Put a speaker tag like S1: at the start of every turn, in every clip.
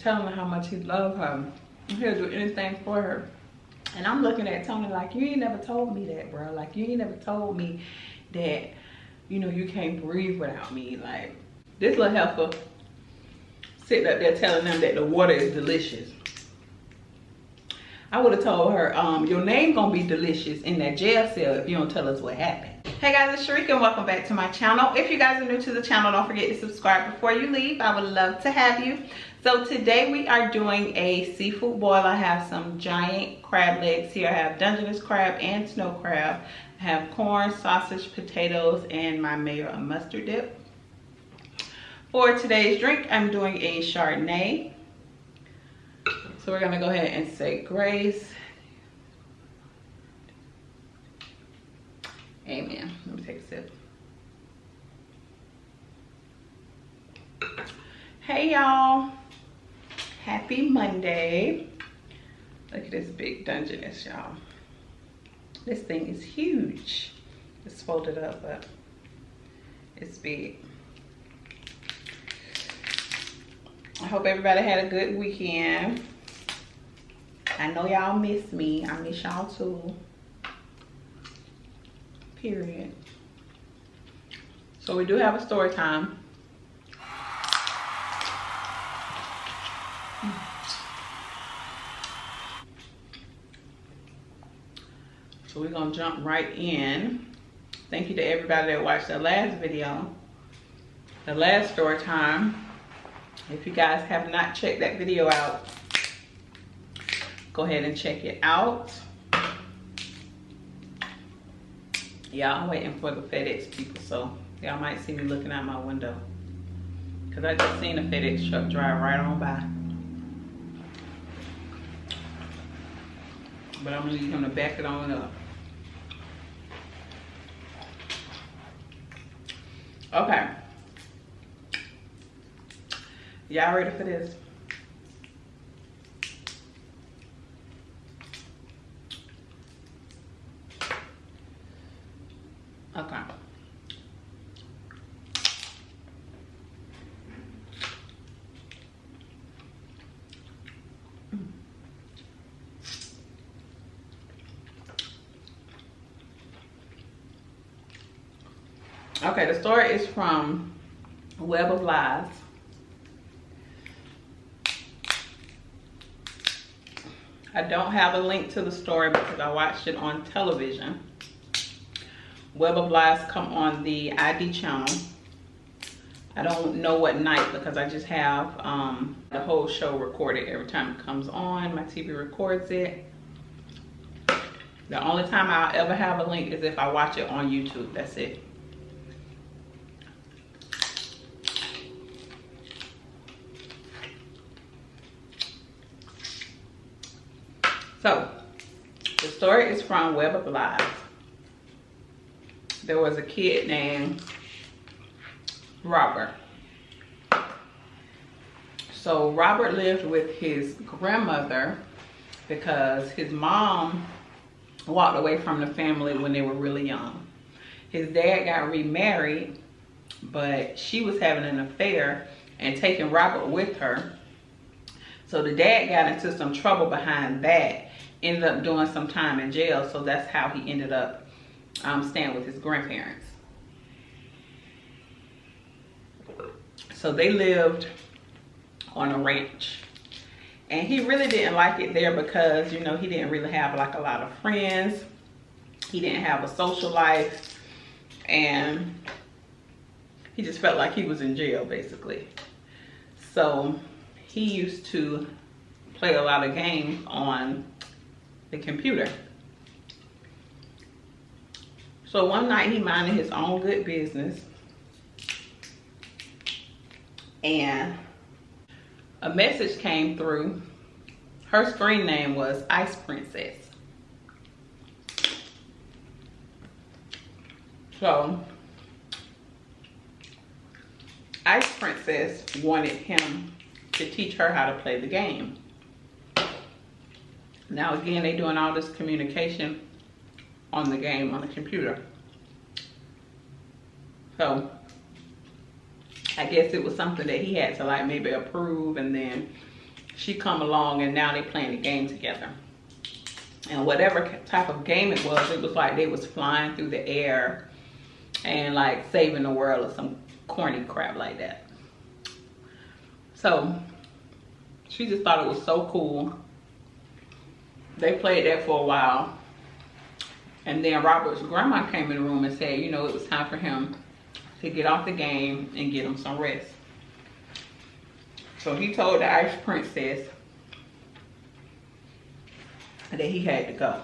S1: telling her how much he loves her. He'll do anything for her. And I'm looking at Tony like, you ain't never told me that, bro. Like, you ain't never told me that, you know, you can't breathe without me. Like, this little heifer sitting up there telling them that the water is delicious. I would have told her, your name gonna be delicious in that jail cell if you don't tell us what happened. Hey guys, it's Sharika and welcome back to my channel. If you guys are new to the channel, don't forget to subscribe before you leave. I would love to have you. So today we are doing a seafood boil. I have some giant crab legs here. I have Dungeness crab and snow crab. I have corn, sausage, potatoes, and my mayo and mustard dip. For today's drink, I'm doing a Chardonnay. So we're gonna go ahead and say grace. Amen. Let me take a sip. Hey y'all. Happy Monday. Look at this big Dungeness, y'all. This thing is huge. It's folded up, but it's big. I hope everybody had a good weekend. I know y'all miss me. I miss y'all too. Period. So we do have a story time. So we're gonna jump right in. Thank you to everybody that watched the last video, the last story time. If you guys have not checked that video out, go ahead and check it out. Yeah, I'm waiting for the FedEx people, so y'all might see me looking out my window. Cause I just seen a FedEx truck drive right on by. But I'm gonna need him to back it on up. Okay. Y'all ready for this? Okay. Okay, the story is from Web of Lies. I don't have a link to the story because I watched it on television. Web of Lies come on the ID channel. I don't know what night because I just have the whole show recorded every time it comes on. My TV records it. The only time I'll ever have a link is if I watch it on YouTube. That's it. So, the story is from Web of Lies. There was a kid named Robert. So, Robert lived with his grandmother because his mom walked away from the family when they were really young. His dad got remarried, but she was having an affair and taking Robert with her. So, the dad got into some trouble behind that. Ended up doing some time in jail, so that's how he ended up staying with his grandparents. So they lived on a ranch, and he really didn't like it there because, you know, he didn't really have like a lot of friends. He didn't have a social life, and he just felt like he was in jail basically. So he used to play a lot of games on the computer. So one night he minded his own good business, and a message came through. Her screen name was Ice Princess. So Ice Princess wanted him to teach her how to play the game. Now again, they doing all this communication on the game on the computer. So I guess it was something that he had to like maybe approve, and then she come along and now they playing the game together. And whatever type of game it was like they was flying through the air and like saving the world or some corny crap like that. So she just thought it was so cool. They played that for a while. And then Robert's grandma came in the room and said, you know, it was time for him to get off the game and get him some rest. So he told the Ice Princess that he had to go.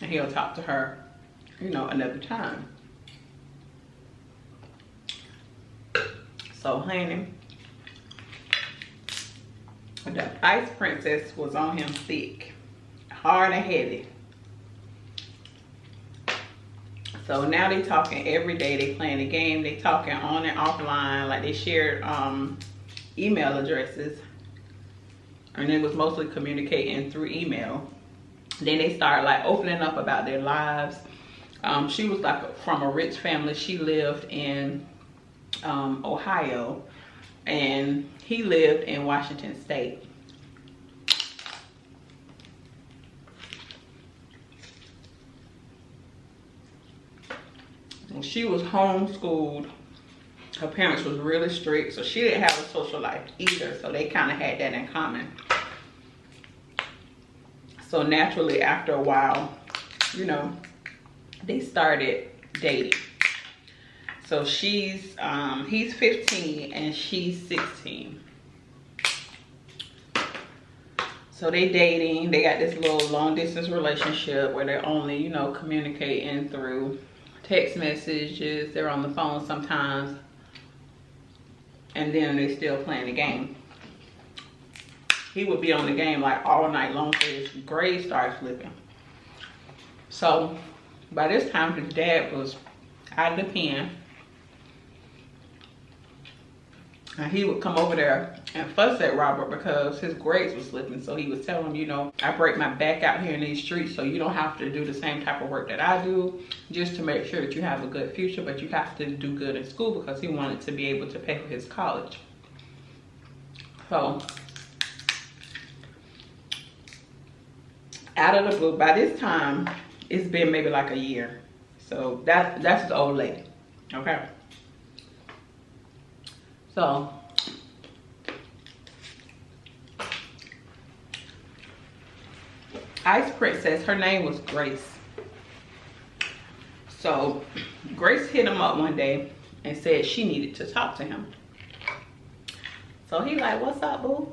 S1: And he'll talk to her, you know, another time. So, honey, the Ice Princess was on him thick, hard and heavy. So now they talking every day. They playing the game. They talking on and offline. Like they shared email addresses. And it was mostly communicating through email. Then they started like opening up about their lives. She was like from a rich family. She lived in Ohio. And he lived in Washington State. She was homeschooled. Her parents was really strict, so she didn't have a social life either. So they kind of had that in common. So naturally, after a while, you know, they started dating. So he's 15 and she's 16. So they dating. They got this little long distance relationship where they're only, you know, communicating through text messages. They're on the phone sometimes. And then they still playing the game. He would be on the game like all night long till his grades started flipping. So by this time his dad was out of the pen. And he would come over there and fuss at Robert because his grades was slipping. So he was telling him, you know, I break my back out here in these streets, so you don't have to do the same type of work that I do just to make sure that you have a good future, but you have to do good in school, because he wanted to be able to pay for his college. So out of the blue, by this time, it's been maybe like a year. So that's the old lady, okay? So Ice Princess, her name was Grace. So Grace hit him up one day and said she needed to talk to him. So he like, what's up, boo?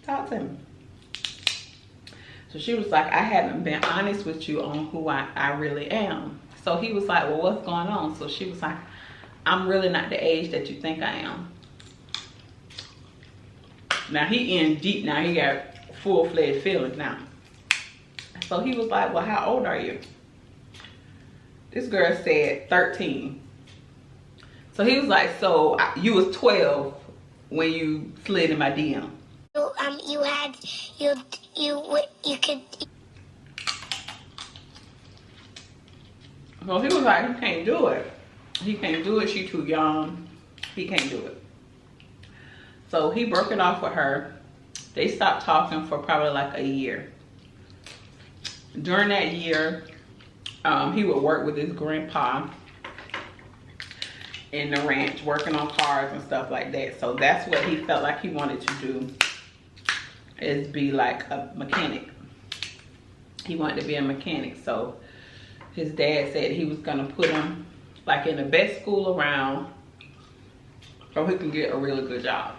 S1: Talk to him. So she was like, I haven't been honest with you on who I really am. So he was like, well, what's going on? So she was like, I'm really not the age that you think I am. Now he in deep now. He got full-fledged feelings now. So he was like, well, how old are you? This girl said 13. So he was like, so you was 12 when you slid in my DM. You could. So he was like, he can't do it. He can't do it. She too young. He can't do it. So he broke it off with her. They stopped talking for probably like a year. During that year, he would work with his grandpa in the ranch, working on cars and stuff like that. So that's what he felt like he wanted to do, is be like a mechanic. He wanted to be a mechanic. So his dad said he was gonna put him like in the best school around so he can get a really good job.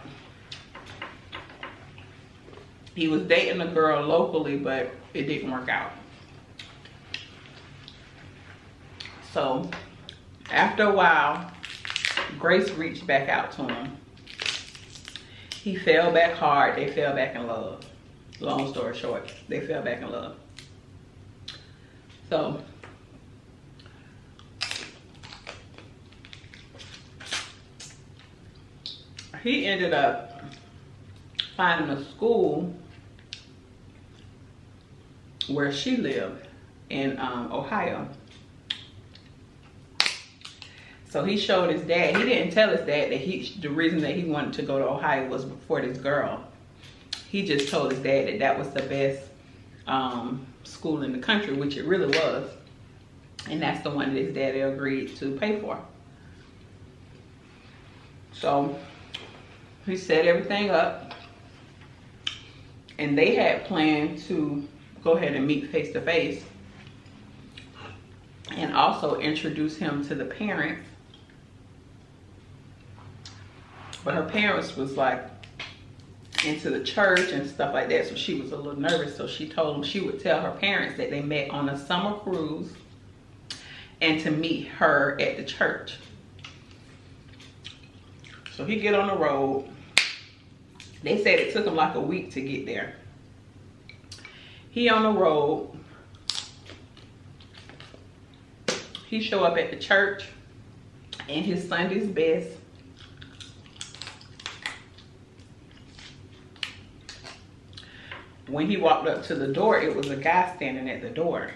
S1: He was dating a girl locally, but it didn't work out. So after a while, Grace reached back out to him. He fell back hard. They fell back in love. Long story short, they fell back in love. So he ended up finding a school where she lived in Ohio. So he showed his dad. He didn't tell his dad that the reason that he wanted to go to Ohio was for this girl. he just told his dad that that was the best school in the country, which it really was. And that's the one that his daddy agreed to pay for. So he set everything up, and they had planned to go ahead and meet face to face and also introduce him to the parents. But her parents was like into the church and stuff like that, so she was a little nervous. So she told them she would tell her parents that they met on a summer cruise and to meet her at the church. So he get on the road. They said it took him like a week to get there. He on the road. He show up at the church in his Sunday's best. When he walked up to the door, it was a guy standing at the door.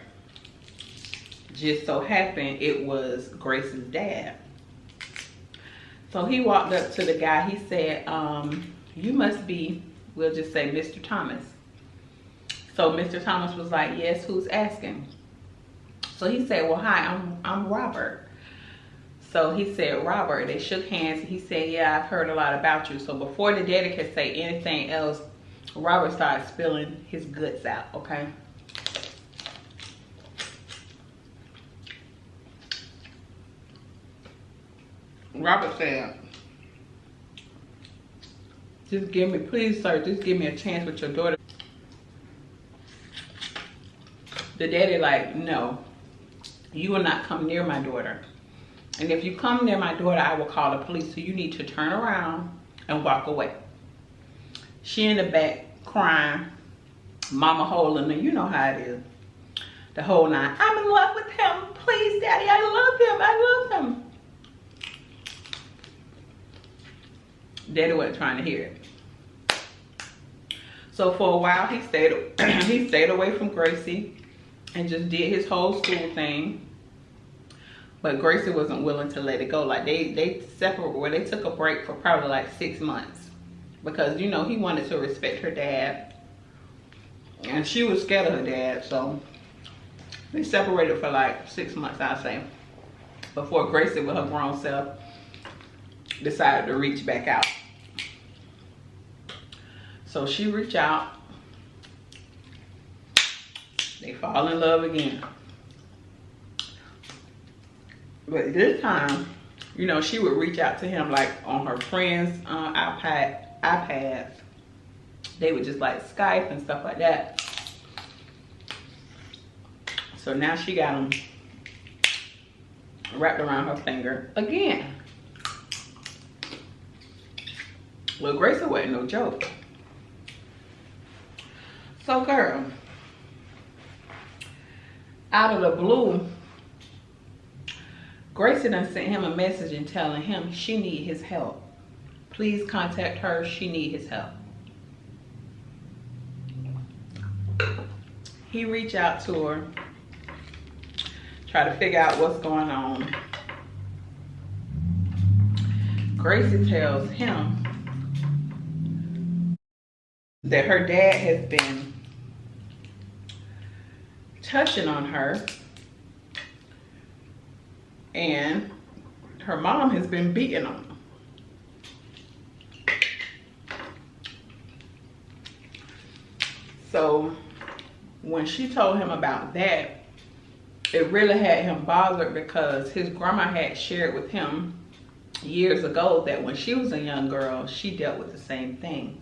S1: Just so happened it was Grace's dad. So he walked up to the guy. He said, you must be, we'll just say Mr. Thomas. So Mr. Thomas was like, yes, who's asking? So he said, well, hi, I'm Robert. So he said, Robert. They shook hands. He said, yeah, I've heard a lot about you. So before the daddy could say anything else, Robert started spilling his guts out, okay? Robert said, just give me, please, sir, just give me a chance with your daughter. The daddy like, no, you will not come near my daughter. And if you come near my daughter, I will call the police. So you need to turn around and walk away. She in the back crying, mama holding her, you know how it is. The whole nine, I'm in love with him. Please, daddy, I love him, I love him. Daddy wasn't trying to hear it. So for a while, he stayed away from Gracie and just did his whole school thing. But Gracie wasn't willing to let it go. Like they separated, where they took a break for probably like 6 months. Because, you know, he wanted to respect her dad. And she was scared of her dad. So they separated for like 6 months, I'd say. Before Gracie, with her grown self, decided to reach back out. So she reached out. They fall in love again. But this time, you know, she would reach out to him like on her friend's iPads. They would just like Skype and stuff like that. So now she got him wrapped around her finger again. Well, Gracie wasn't no joke. So girl, out of the blue, Gracie done sent him a message and telling him she need his help. Please contact her, she need his help. He reached out to her, try to figure out what's going on. Gracie tells him that her dad has been touching on her and her mom has been beating on her. So when she told him about that, it really had him bothered because his grandma had shared with him years ago that when she was a young girl, she dealt with the same thing.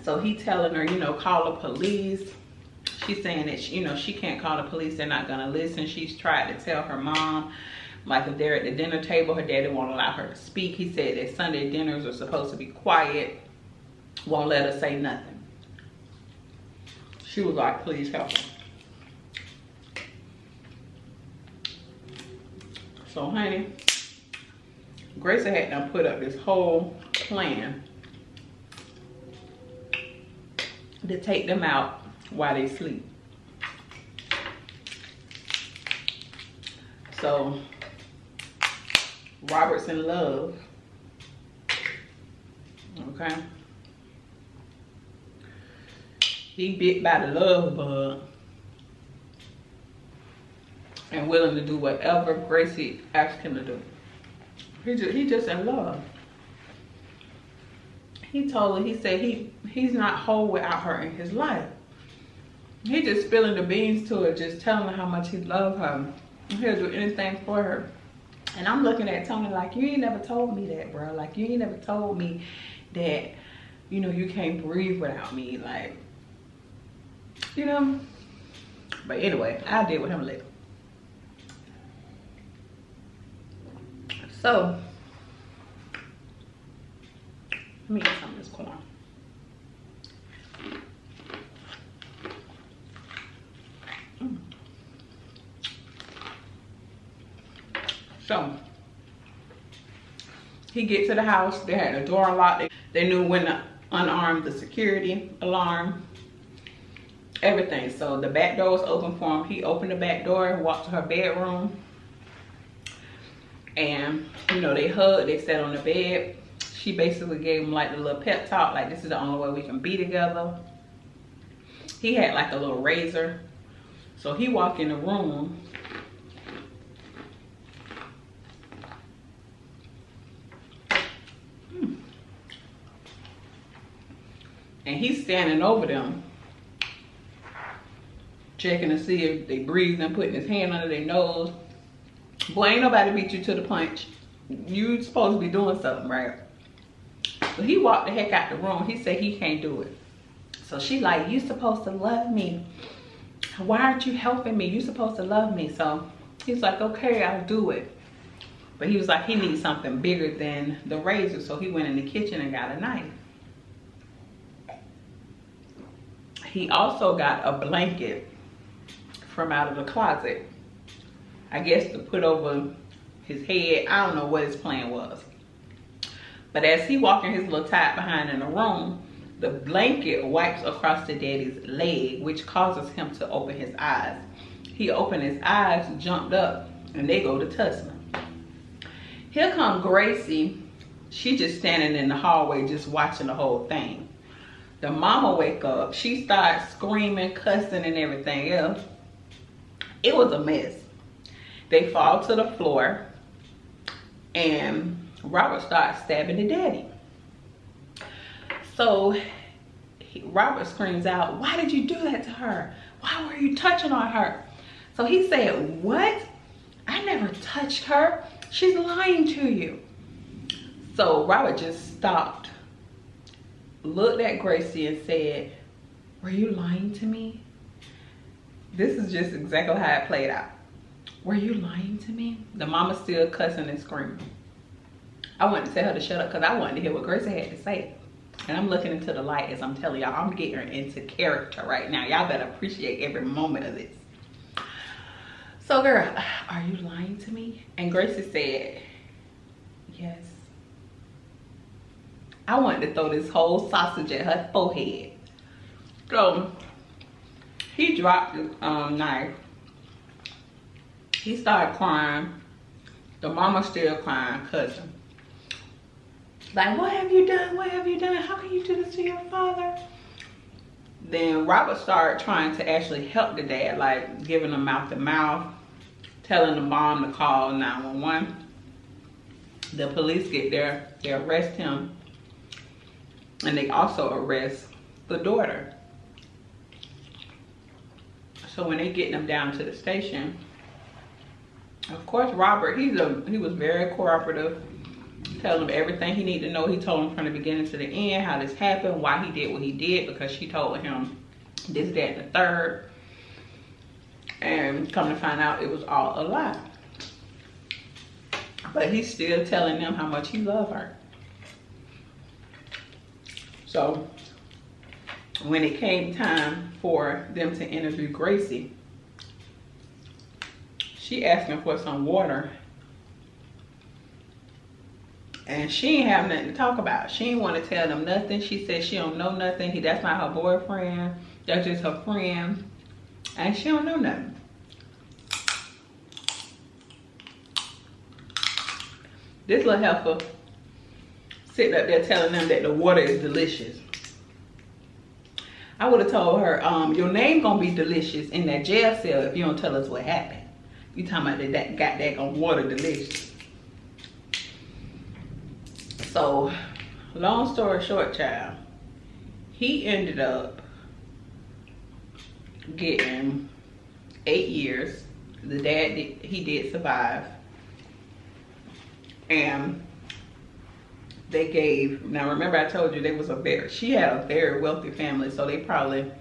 S1: So he telling her, you know, call the police. She's saying that, you know, she can't call the police. They're not going to listen. She's tried to tell her mom, like if they're at the dinner table, her daddy won't allow her to speak. He said that Sunday dinners are supposed to be quiet. Won't let her say nothing. She was like, please help her. So, honey, Gracie had them put up this whole plan to take them out while they sleep. So Robert's in love. okay? He bit by the love bug and willing to do whatever Gracie asked him to do. He just in love. He told her, he said he's not whole without her in his life. He just spilling the beans to her, just telling her how much he loves her. He'll do anything for her. And I'm looking at Tony like, you ain't never told me that, bro. Like, you ain't never told me that, you know, you can't breathe without me. Like, you know. But anyway, I did with him later. So, let me get some of this corn. So, he get to the house. They had the door unlocked. They knew when to unarm the security alarm, everything. So the back door was open for him. He opened the back door, walked to her bedroom, and you know, they hugged. They sat on the bed. She basically gave him like the little pep talk, like, this is the only way we can be together. He had like a little razor. So he walked in the room. And he's standing over them, checking to see if they breathing, putting his hand under their nose. Boy, ain't nobody beat you to the punch. You supposed to be doing something, right? So he walked the heck out the room. He said he can't do it. So she like, you supposed to love me. Why aren't you helping me? You supposed to love me. So he's like, okay, I'll do it. But he was like, he needs something bigger than the razor. So he went in the kitchen and got a knife. He also got a blanket from out of the closet, I guess to put over his head. I don't know what his plan was. But as he walking his little tie behind in the room, the blanket wipes across the daddy's leg, which causes him to open his eyes. He opened his eyes, jumped up, and they go to tussling. Here come Gracie. She just standing in the hallway just watching the whole thing. The mama wake up. She starts screaming, cussing, and everything else. It was a mess. They fall to the floor, and Robert starts stabbing the daddy. So Robert screams out, why did you do that to her? Why were you touching on her? So he said, what? I never touched her. She's lying to you. So Robert just stopped, looked at Gracie and said, were you lying to me? This is just exactly how it played out. Were you lying to me? The mama's still cussing and screaming. I wanted to tell her to shut up because I wanted to hear what Gracie had to say. And I'm looking into the light as I'm telling y'all, I'm getting into character right now. Y'all better appreciate every moment of this. So girl, are you lying to me? And Gracie said, yes. I wanted to throw this whole sausage at her forehead. So he dropped the knife. He started crying. The mama still crying, cousin. Like, what have you done? What have you done? How can you do this to your father? Then Robert started trying to actually help the dad, like giving him mouth to mouth, telling the mom to call 911. The police get there, they arrest him, and they also arrest the daughter. So when they get them down to the station, of course Robert, he was very cooperative, telling him everything he needed to know. He told him from the beginning to the end how this happened, why he did what he did, because she told him this, that, and the third. And come to find out, it was all a lie. But he's still telling them how much he loved her. So when it came time for them to interview Gracie, she asked him for some water. And she ain't have nothing to talk about. She ain't want to tell them nothing. She said she don't know nothing. That's not her boyfriend. That's just her friend. And she don't know nothing. This little heifer sitting up there telling them that the water is delicious. I would have told her, your name gonna be delicious in that jail cell if you don't tell us what happened. You talking about that got that on water delicious. So, long story short, child, he ended up getting 8 years. The dad, he did survive. And they gave, now remember I told you she had a very wealthy family, so they probably,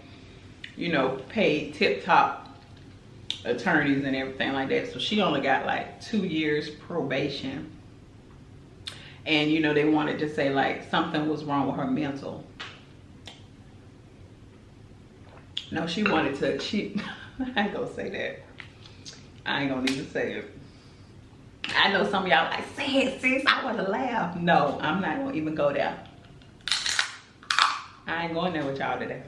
S1: you know, paid tip-top attorneys and everything like that. So she only got like 2 years probation. And you know, they wanted to say like something was wrong with her mental. No, she wanted to, I ain't gonna say that. I ain't gonna even say it. I know some of y'all like, say it, sis, I wanna laugh. No, I'm not gonna even go there. I ain't going there with y'all today.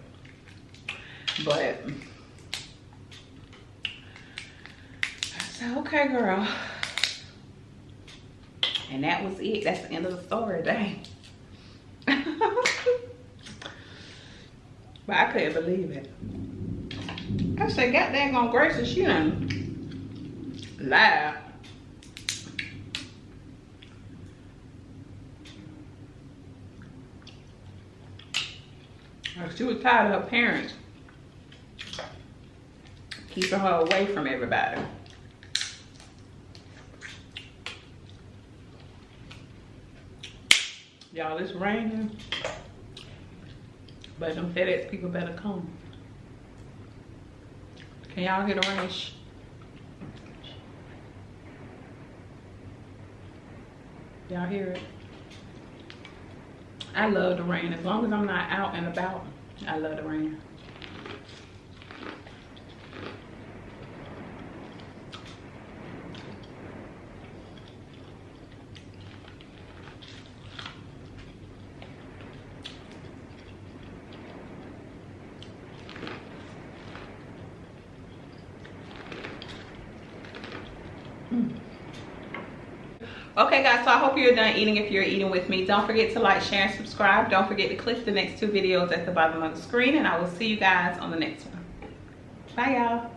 S1: But, I said, okay, girl. And that was it. That's the end of the story, dang. But I couldn't believe it. I said, God dang on gracious, she done lied. She was tired of her parents keeping her away from everybody. Y'all, it's raining, but them FedEx people better come. Can y'all hear the rain? Y'all hear it? I love the rain. As long as I'm not out and about, I love the rain. Okay guys, so I hope you're done eating if you're eating with me. Don't forget to like, share, and subscribe. Don't forget to click the next 2 videos at the bottom of the screen, and I will see you guys on the next one. Bye y'all.